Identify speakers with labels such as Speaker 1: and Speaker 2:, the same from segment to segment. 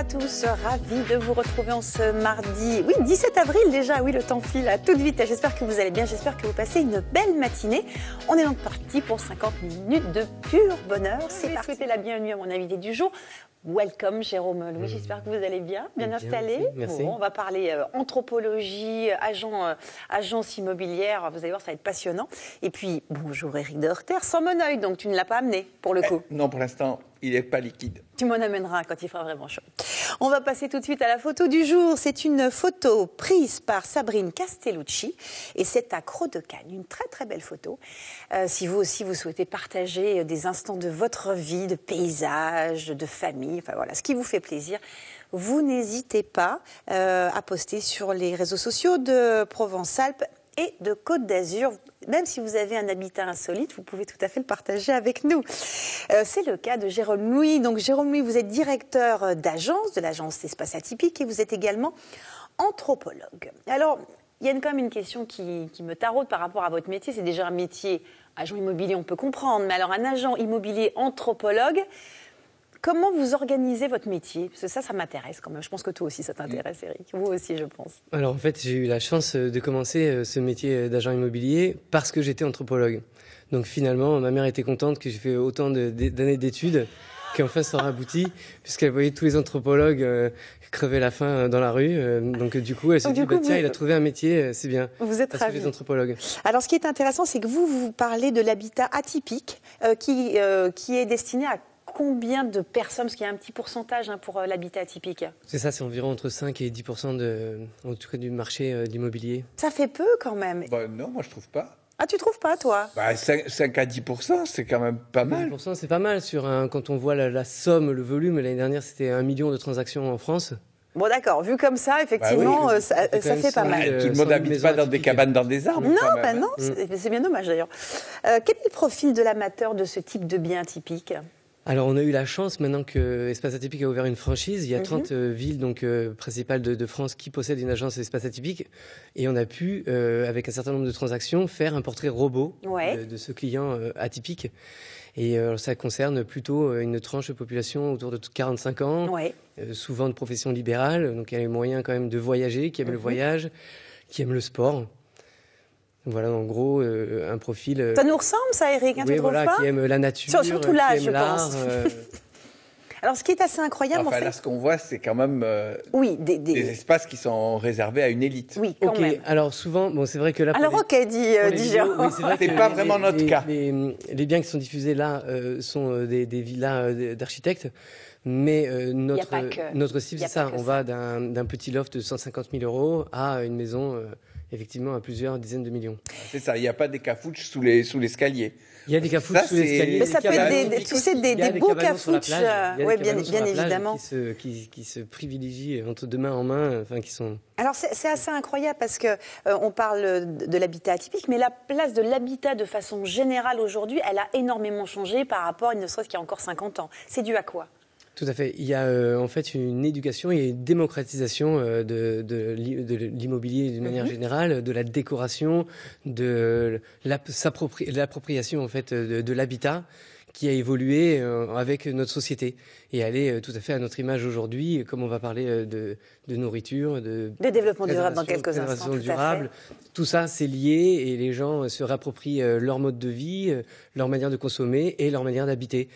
Speaker 1: à tous, ravi de vous retrouver en ce mardi, oui 17 avril déjà, oui le temps file à toute vitesse, j'espère que vous allez bien, j'espère que vous passez une belle matinée. On est donc parti pour 50 minutes de pur bonheur, c'est parti. Souhaiter la bienvenue à mon invité du jour. Welcome Jérôme Louis, j'espère que vous allez bien installé.
Speaker 2: Merci.
Speaker 1: Bon, on va parler anthropologie, agence immobilière, vous allez voir ça va être passionnant. Et puis bonjour Éric de Horter, sans mon œil, donc tu ne l'as pas amené pour le coup.
Speaker 3: Non, pour l'instant, il n'est pas liquide.
Speaker 1: Tu m'en amèneras quand il fera vraiment chaud. On va passer tout de suite à la photo du jour. C'est une photo prise par Sabrine Castellucci et c'est à Creux-de-Cagnes. Une très très belle photo. Si vous aussi vous souhaitez partager des instants de votre vie, de paysage, de famille, enfin voilà, ce qui vous fait plaisir, vous n'hésitez pas à poster sur les réseaux sociaux de Provence-Alpes et de Côte d'Azur. Même si vous avez un habitat insolite, vous pouvez tout à fait le partager avec nous. C'est le cas de Jérôme Louis. Donc Jérôme Louis, vous êtes directeur d'agence, de l'agence Espace Atypique, et vous êtes également anthropologue. Alors, il y a quand même une question qui me taraude par rapport à votre métier. C'est déjà un métier, agent immobilier, on peut comprendre, mais alors un agent immobilier anthropologue, comment vous organisez votre métier? Parce que ça m'intéresse quand même. Je pense que toi aussi, ça t'intéresse, Éric. Vous aussi, je pense.
Speaker 2: Alors, en fait, j'ai eu la chance de commencer ce métier d'agent immobilier parce que j'étais anthropologue. Donc, finalement, ma mère était contente que j'ai fait autant d'années d'études qu'enfin ça aura abouti, puisqu'elle voyait tous les anthropologues crever la faim dans la rue. Donc, du coup, elle s'est dit, tiens, il a trouvé un métier, c'est bien.
Speaker 1: Vous êtes ravis.
Speaker 2: Parce que anthropologue.
Speaker 1: Alors, ce qui est intéressant, c'est que vous parlez de l'habitat atypique qui est destiné à combien de personnes? Parce qu'il y a un petit pourcentage pour l'habitat atypique. C'est
Speaker 2: ça, c'est environ entre 5 et 10% en tout cas, du marché d'immobilier.
Speaker 1: Ça fait peu quand même.
Speaker 3: Bah, non, moi je trouve pas.
Speaker 1: Ah, tu trouves pas, toi?
Speaker 3: 5 à 10%, c'est quand même pas mal.
Speaker 2: 10%, c'est pas mal. Quand on voit la somme, le volume, l'année dernière, c'était 1 million de transactions en France.
Speaker 1: Bon, d'accord. Vu comme ça, effectivement, ça fait pas mal.
Speaker 3: Tout le monde n'habite pas dans des cabanes dans des arbres.
Speaker 1: Non, non, c'est bien dommage d'ailleurs. Quel est le profil de l'amateur de ce type de bien atypique?
Speaker 2: Alors, on a eu la chance, maintenant que Espace Atypique a ouvert une franchise, il y a 30 villes principales de France qui possèdent une agence Espace Atypique. Et on a pu, avec un certain nombre de transactions, faire un portrait robot de ce client atypique. Et ça concerne plutôt une tranche de population autour de 45 ans, souvent de profession libérale, donc il y a les moyens quand même de voyager, qui aiment le voyage, qui aiment le sport. Voilà, en gros, un profil...
Speaker 1: Ça nous ressemble, ça, Éric, tu trouves pas?
Speaker 2: Qui aime la nature,
Speaker 1: surtout l'âge, je pense. Alors, ce qui est assez incroyable,
Speaker 3: en fait... Là, ce qu'on voit, c'est quand même des espaces qui sont réservés à une élite.
Speaker 1: Oui, quand même.
Speaker 2: Alors, souvent, c'est vrai que là...
Speaker 1: Alors, dit Jérôme.
Speaker 3: C'est pas vraiment notre cas.
Speaker 2: Les biens qui sont diffusés là sont des villas d'architectes. Mais notre cible, c'est ça. On va d'un petit loft de 150 000 euros à une maison... effectivement, à plusieurs dizaines de millions.
Speaker 3: C'est ça, il n'y a pas des cafouches sous l'escalier.
Speaker 2: Il y a des cafouches sous l'escalier.
Speaker 1: Mais ça peut être des beaux cafouches, oui, bien évidemment.
Speaker 2: Qui se privilégient entre deux mains en main, qui sont...
Speaker 1: Alors, c'est assez incroyable parce qu'on parle de l'habitat atypique, mais la place de l'habitat de façon générale aujourd'hui, elle a énormément changé par rapport, ne serait-ce qu'il y a encore 50 ans. C'est dû à quoi ?
Speaker 2: Tout à fait. Il y a en fait une éducation et une démocratisation de l'immobilier d'une manière générale, de la décoration, de l'appropriation en fait de l'habitat qui a évolué avec notre société. Et elle est tout à fait à notre image aujourd'hui, comme on va parler de nourriture, de
Speaker 1: développement durable dans quelques instants.
Speaker 2: Tout ça, c'est lié et les gens se réapproprient leur mode de vie, leur manière de consommer et leur manière d'habiter.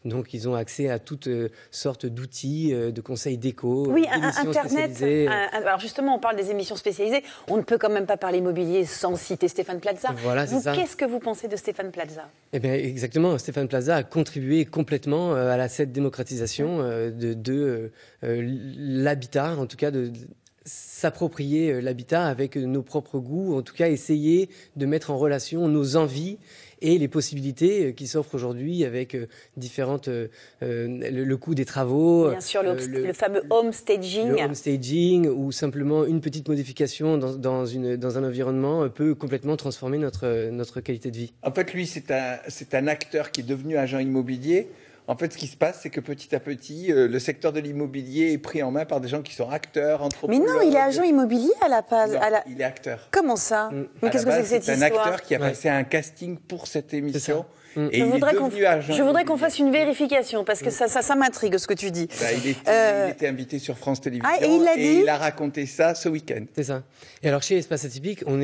Speaker 2: Donc, ils ont accès à toutes sortes d'outils, de conseils déco, d'émissions spécialisées.
Speaker 1: Alors, justement, on parle des émissions spécialisées. On ne peut quand même pas parler immobilier sans citer Stéphane Plaza.
Speaker 2: Voilà, c'est ça.
Speaker 1: Qu'est-ce que vous pensez de Stéphane Plaza ?
Speaker 2: Eh bien, exactement. Stéphane Plaza a contribué complètement à cette démocratisation de l'habitat, en tout cas de s'approprier l'habitat avec nos propres goûts, en tout cas essayer de mettre en relation nos envies et les possibilités qui s'offrent aujourd'hui avec différentes le coût des travaux.
Speaker 1: Bien sûr, le fameux homestaging.
Speaker 2: Le homestaging, ou simplement une petite modification dans un environnement peut complètement transformer notre qualité de vie.
Speaker 3: En fait, lui, c'est un acteur qui est devenu agent immobilier. En fait, ce qui se passe, c'est que petit à petit, le secteur de l'immobilier est pris en main par des gens qui sont acteurs, anthropologues.
Speaker 1: Mais non, il est agent immobilier à la base.
Speaker 3: Non, il est acteur.
Speaker 1: Comment ça? Mais qu'est-ce que c'est que cette histoire?
Speaker 3: C'est un acteur qui a passé un casting pour cette émission Et il est devenu agent
Speaker 1: je voudrais qu'on
Speaker 3: immobilier.
Speaker 1: fasse une vérification, parce que ça m'intrigue ce que tu dis.
Speaker 3: Bah, il était invité sur France Télévisions
Speaker 1: et il l'a dit
Speaker 3: il a raconté ça ce week-end.
Speaker 2: C'est ça. Et alors chez Espace Atypique, on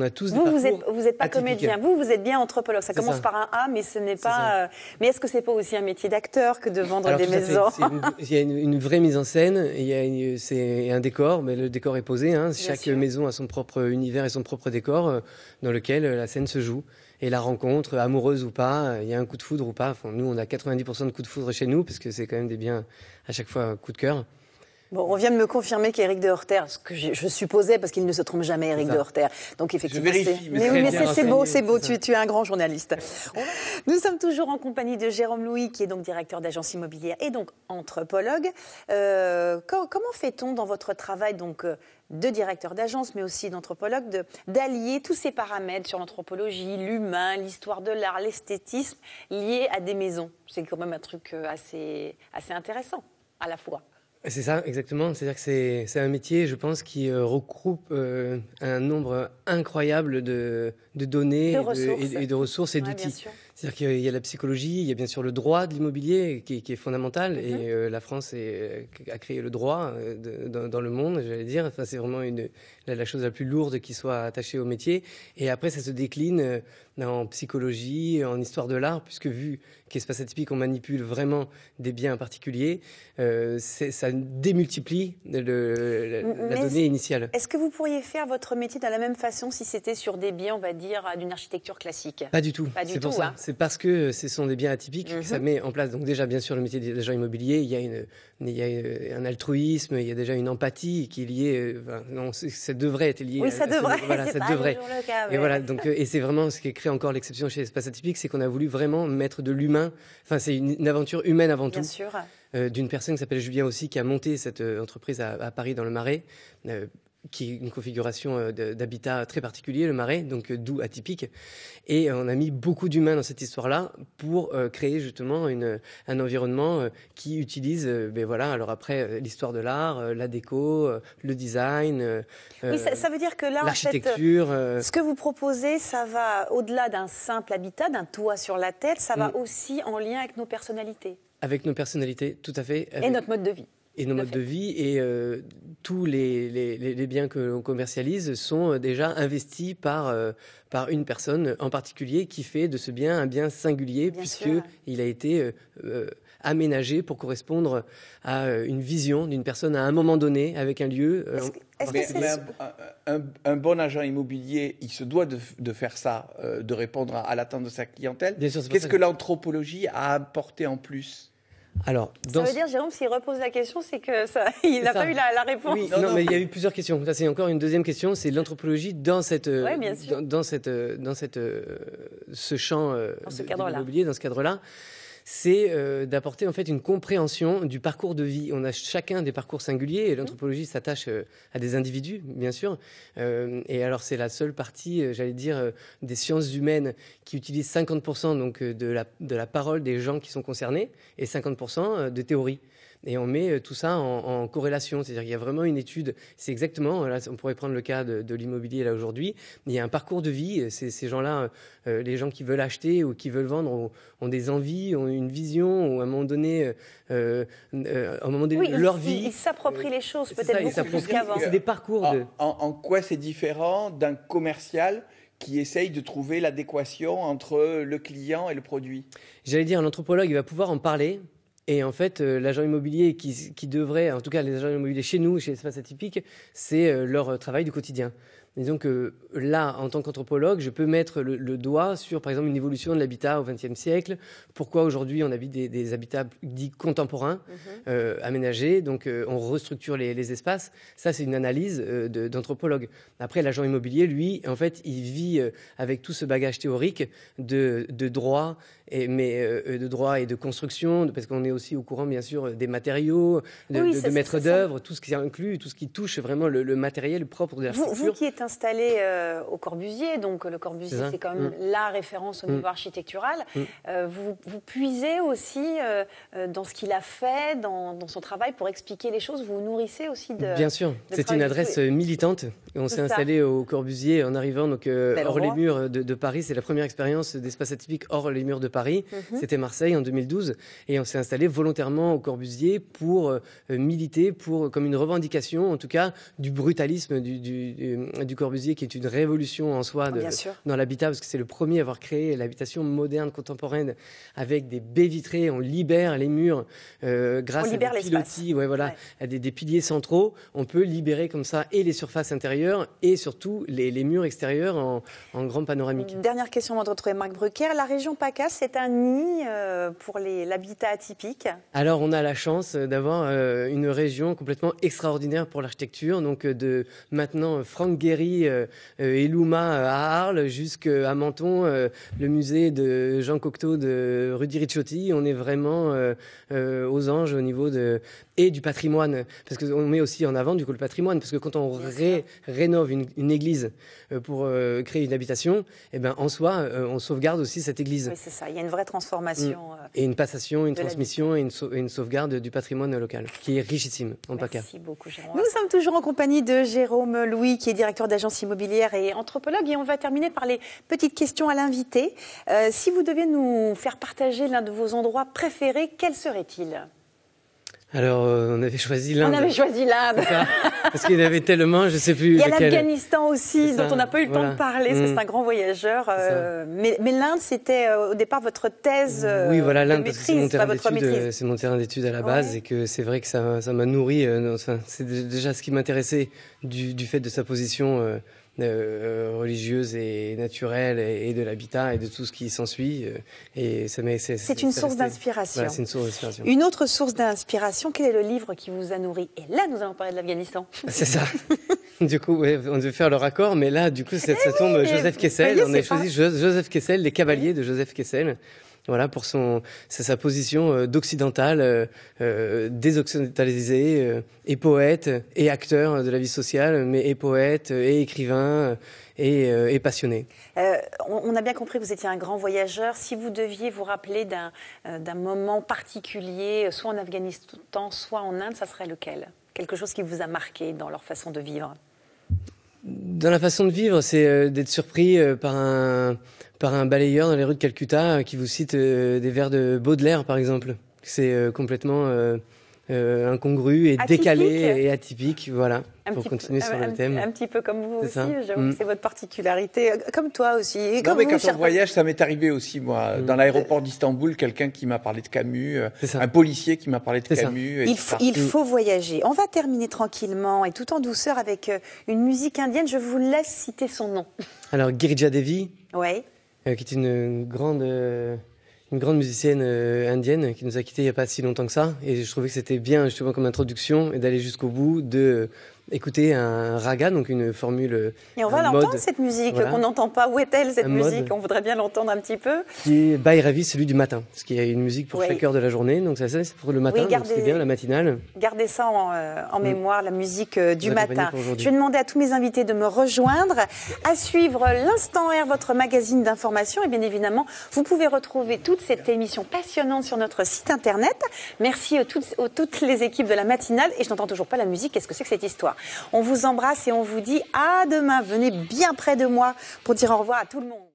Speaker 2: a tous des
Speaker 1: Vous
Speaker 2: parcours
Speaker 1: n'êtes pas
Speaker 2: atypiques.
Speaker 1: comédien, vous êtes bien anthropologue. Ça
Speaker 2: C'est
Speaker 1: commence
Speaker 2: ça.
Speaker 1: par un A, mais ce n'est
Speaker 2: C'est
Speaker 1: pas. Mais est-ce que c'est pas aussi un métier d'acteur que de vendre
Speaker 2: Alors,
Speaker 1: des
Speaker 2: tout à fait.
Speaker 1: maisons?
Speaker 2: Il y a une vraie mise en scène, c'est un décor, mais le décor est posé. Chaque
Speaker 1: sûr.
Speaker 2: maison a son propre univers et son propre décor dans lequel la scène se joue. Et la rencontre, amoureuse ou pas, il y a un coup de foudre ou pas. Enfin, nous, on a 90% de coups de foudre chez nous, parce que c'est quand même des biens à chaque fois un coup de cœur.
Speaker 1: Bon, on vient de me confirmer qu'Éric de Horter, ce que je supposais, parce qu'il ne se trompe jamais, Éric
Speaker 2: ça.
Speaker 1: de Horter. Donc effectivement,
Speaker 3: Je vérifie, mais
Speaker 1: mais
Speaker 3: très
Speaker 1: oui, mais
Speaker 3: bien
Speaker 1: c'est beau,
Speaker 2: renseigné,
Speaker 1: c'est beau.
Speaker 2: c'est ça.
Speaker 1: Tu es un grand journaliste. Nous sommes toujours en compagnie de Jérôme Louis, qui est donc directeur d'agence immobilière et donc anthropologue. Comment fait-on dans votre travail donc de directeur d'agence, mais aussi d'anthropologue, d'allier tous ces paramètres sur l'anthropologie, l'humain, l'histoire de l'art, l'esthétisme, liés à des maisons? C'est quand même un truc assez intéressant, à la fois.
Speaker 2: C'est ça, exactement. C'est-à-dire que c'est un métier, je pense, qui regroupe un nombre incroyable de données et de ressources et
Speaker 1: Ouais, bien
Speaker 2: d'outils.
Speaker 1: sûr.
Speaker 2: C'est-à-dire qu'il y a la psychologie, il y a bien sûr le droit de l'immobilier qui est fondamental. Et la France a créé le droit dans le monde, j'allais dire. Enfin, c'est vraiment la chose la plus lourde qui soit attachée au métier. Et après, ça se décline en psychologie, en histoire de l'art, puisque vu qu'Espace Atypique, on manipule vraiment des biens particuliers, ça démultiplie la donnée initiale.
Speaker 1: Est-ce que vous pourriez faire votre métier de la même façon si c'était sur des biens, on va dire, d'une architecture classique?
Speaker 2: Pas du tout.
Speaker 1: Pas du
Speaker 2: C'est pour
Speaker 1: tout,
Speaker 2: ça.
Speaker 1: hein.
Speaker 2: C'est parce que ce sont des biens atypiques que ça met en place. Donc déjà, bien sûr, le métier d'agent immobilier, il y a un altruisme, il y a déjà une empathie qui est liée. Ça devrait être lié.
Speaker 1: Oui, ça devrait.
Speaker 2: Voilà,
Speaker 1: C'est
Speaker 2: ça
Speaker 1: pas
Speaker 2: devrait.
Speaker 1: toujours le cas,
Speaker 2: Et
Speaker 1: mais-
Speaker 2: voilà. Donc, et c'est vraiment ce qui crée encore l'exception chez Espace Atypique, c'est qu'on a voulu vraiment mettre de l'humain. Enfin, c'est une aventure humaine avant
Speaker 1: Bien
Speaker 2: tout.
Speaker 1: sûr.
Speaker 2: D'une personne qui s'appelle Julien aussi, qui a monté cette entreprise à Paris dans le Marais, qui est une configuration d'habitat très particulier, le Marais, donc d'où atypique. Et on a mis beaucoup d'humains dans cette histoire-là pour créer justement un environnement qui utilise, alors après, l'histoire de l'art, la déco, le design,
Speaker 1: Oui, ça veut dire que là, en fait,
Speaker 2: l'architecture.
Speaker 1: ce que vous proposez, ça va au-delà d'un simple habitat, d'un toit sur la tête, ça va aussi en lien avec nos personnalités
Speaker 2: Avec nos personnalités, tout à fait.
Speaker 1: et notre mode de vie.
Speaker 2: Et nos modes de vie et tous les biens que l'on commercialise sont déjà investis par une personne en particulier qui fait de ce bien un bien singulier
Speaker 1: Bien sûr.
Speaker 2: puisqu'il a été aménagé pour correspondre à une vision d'une personne à un moment donné avec un lieu.
Speaker 1: Est-ce que c'est...
Speaker 3: Un bon agent immobilier, il se doit de faire ça, de répondre à l'attente de sa clientèle.
Speaker 2: Bien sûr, c'est pour
Speaker 3: Qu'est-ce
Speaker 2: ça
Speaker 3: que l'anthropologie a apporté en plus?
Speaker 2: Alors,
Speaker 1: Ça veut dire, Jérôme, s'il repose la question, c'est que il n'a
Speaker 2: ça.
Speaker 1: pas eu la réponse.
Speaker 2: Oui,
Speaker 3: Non,
Speaker 2: non,
Speaker 3: non.
Speaker 2: mais il y a eu plusieurs questions. Ça, c'est encore une deuxième question. C'est l'anthropologie dans cette,
Speaker 1: Ouais, bien sûr.
Speaker 2: dans ce champ
Speaker 1: Dans ce
Speaker 2: de
Speaker 1: cadre-là.
Speaker 2: l'immobilier, dans ce cadre-là. C'est d'apporter en fait une compréhension du parcours de vie. On a chacun des parcours singuliers et l'anthropologie s'attache à des individus, bien sûr. Et alors c'est la seule partie, j'allais dire, des sciences humaines qui utilise 50% donc de la parole des gens qui sont concernés et 50% de théorie. Et on met tout ça en corrélation, c'est-à-dire qu'il y a vraiment une étude. C'est exactement, là, on pourrait prendre le cas de l'immobilier là aujourd'hui. Il y a un parcours de vie. Ces gens-là, les gens qui veulent acheter ou qui veulent vendre, ont des envies, ont une vision, ou à un moment donné,
Speaker 1: Oui,
Speaker 2: leur vie.
Speaker 1: Ils s'approprient les choses,
Speaker 2: C'est
Speaker 1: peut-être
Speaker 2: ça, ils
Speaker 1: beaucoup plus
Speaker 2: s'approprient.
Speaker 1: qu'avant.
Speaker 2: C'est des parcours de.
Speaker 3: En quoi c'est différent d'un commercial qui essaye de trouver l'adéquation entre le client et le produit?
Speaker 2: J'allais dire, l'anthropologue, il va pouvoir en parler. Et en fait, l'agent immobilier qui devrait, en tout cas les agents immobiliers chez nous, chez Espace Atypique, c'est leur travail du quotidien. Disons que là, en tant qu'anthropologue, je peux mettre le doigt sur, par exemple, une évolution de l'habitat au XXe siècle. Pourquoi aujourd'hui on habite des habitats dits contemporains, aménagés, donc on restructure les espaces. Ça, c'est une analyse d'anthropologue. Après, l'agent immobilier, lui, en fait, il vit avec tout ce bagage théorique de droit, de droit et de construction, parce qu'on est aussi au courant, bien sûr, des matériaux, de maître d'œuvre, tout ce qui inclut, tout ce qui touche vraiment le matériel propre de la structure.
Speaker 1: Vous qui êtes installé au Corbusier, donc le Corbusier, c'est quand même la référence au niveau architectural. Vous puisez aussi dans ce qu'il a fait, dans son travail, pour expliquer les choses. Vous vous nourrissez aussi de...
Speaker 2: Bien sûr, c'est une adresse militante. On s'est installé au Corbusier en arrivant donc, hors les murs de Paris. C'est la première expérience d'espace atypique hors les murs de Paris. C'était Marseille en 2012. Et on s'est installé volontairement au Corbusier pour militer comme une revendication, en tout cas, du brutalisme du Corbusier, qui est une révolution en soi dans l'habitat, parce que c'est le premier à avoir créé l'habitation moderne, contemporaine, avec des baies vitrées. On libère les murs grâce à des pilotis, à des piliers centraux. On peut libérer comme ça et les surfaces intérieures et surtout les murs extérieurs en grand panoramique.
Speaker 1: Dernière question avant de retrouver Marc Brucker. La région PACA, c'est un nid pour l'habitat atypique? Alors,
Speaker 2: on a la chance d'avoir une région complètement extraordinaire pour l'architecture. Donc, de maintenant Franck Gehry et Louma à Arles jusqu'à Menton, le musée de Jean Cocteau de Rudy Ricciotti. On est vraiment aux anges au niveau et du patrimoine, parce qu'on met aussi en avant du coup le patrimoine, parce que quand on rénove une église pour créer une habitation, eh ben, en soi, on sauvegarde aussi cette église.
Speaker 1: Oui, c'est ça, il y a une vraie transformation.
Speaker 2: Et une passation, une transmission et une sauvegarde du patrimoine local, qui est richissime en PACA.
Speaker 1: Merci beaucoup, Jérôme. Nous sommes toujours en compagnie de Jérôme Louis, qui est directeur d'agence immobilière et anthropologue, et on va terminer par les petites questions à l'invité. Si vous deviez nous faire partager l'un de vos endroits préférés, quel serait-il ?
Speaker 2: Alors, on avait choisi l'Inde.
Speaker 1: On avait choisi l'Inde.
Speaker 2: Parce qu'il y en avait tellement, je ne sais plus.
Speaker 1: Il y a l'Afghanistan aussi, dont on n'a pas eu le temps de parler, parce que c'est un grand voyageur. Mais l'Inde, c'était au départ votre thèse
Speaker 2: oui, voilà, l'Inde, parce que c'est mon terrain d'études à la base, et que c'est vrai que ça m'a nourri. C'est déjà ce qui m'intéressait du fait de sa position religieuse et naturelle et de l'habitat et de tout ce qui s'ensuit. Et
Speaker 1: c'est une source d'inspiration.
Speaker 2: Voilà, c'est une source d'inspiration.
Speaker 1: Une autre source d'inspiration, quel est le livre qui vous a nourri? Et là, nous allons parler de l'Afghanistan.
Speaker 2: C'est ça. Du coup, on devait faire le raccord, mais là, du coup, ça tombe Joseph Kessel. On a choisi Joseph Kessel, Les Cavaliers de Joseph Kessel. Voilà, pour sa position d'occidental, désoccidentalisé, et poète, et acteur de la vie sociale, mais et poète, et écrivain, et passionné.
Speaker 1: On a bien compris que vous étiez un grand voyageur. Si vous deviez vous rappeler d'un moment particulier, soit en Afghanistan, soit en Inde, ça serait lequel? Quelque chose qui vous a marqué dans leur façon de vivre?
Speaker 2: Dans la façon de vivre, c'est d'être surpris par un balayeur dans les rues de Calcutta qui vous cite des vers de Baudelaire, par exemple. C'est complètement incongru et décalé et atypique, voilà, pour continuer sur le thème.
Speaker 1: Un petit peu comme vous aussi, j'avoue que c'est votre particularité, comme toi aussi.
Speaker 3: Non, mais quand on voyage, ça m'est arrivé aussi, moi. Dans l'aéroport d'Istanbul, quelqu'un qui m'a parlé de Camus, un policier qui m'a parlé de Camus.
Speaker 1: Il faut voyager. On va terminer tranquillement et tout en douceur avec une musique indienne. Je vous laisse citer son nom.
Speaker 2: Alors, Girija Devi,
Speaker 1: ouais.
Speaker 2: Qui est une grande musicienne indienne qui nous a quittés il n'y a pas si longtemps que ça. Et je trouvais que c'était bien, justement, comme introduction, et d'aller jusqu'au bout, écouter un raga, donc une formule.
Speaker 1: Et on va l'entendre, cette musique, qu'on n'entend pas. Où est-elle, cette musique? On voudrait bien l'entendre un petit peu.
Speaker 2: Qui est Bhairavi, celui du matin, parce qu'il y a une musique pour chaque heure de la journée. Donc ça, c'est pour le matin, donc c'est bien, la matinale.
Speaker 1: Gardez ça en mémoire, la musique du matin. Je vais demander à tous mes invités de me rejoindre. À suivre l'Instant R, votre magazine d'information. Et bien évidemment, vous pouvez retrouver toute cette émission passionnante sur notre site internet. Merci à toutes les équipes de la matinale. Et je n'entends toujours pas la musique. Qu'est-ce que c'est que cette histoire? On vous embrasse et on vous dit à demain. Venez bien près de moi pour dire au revoir à tout le monde.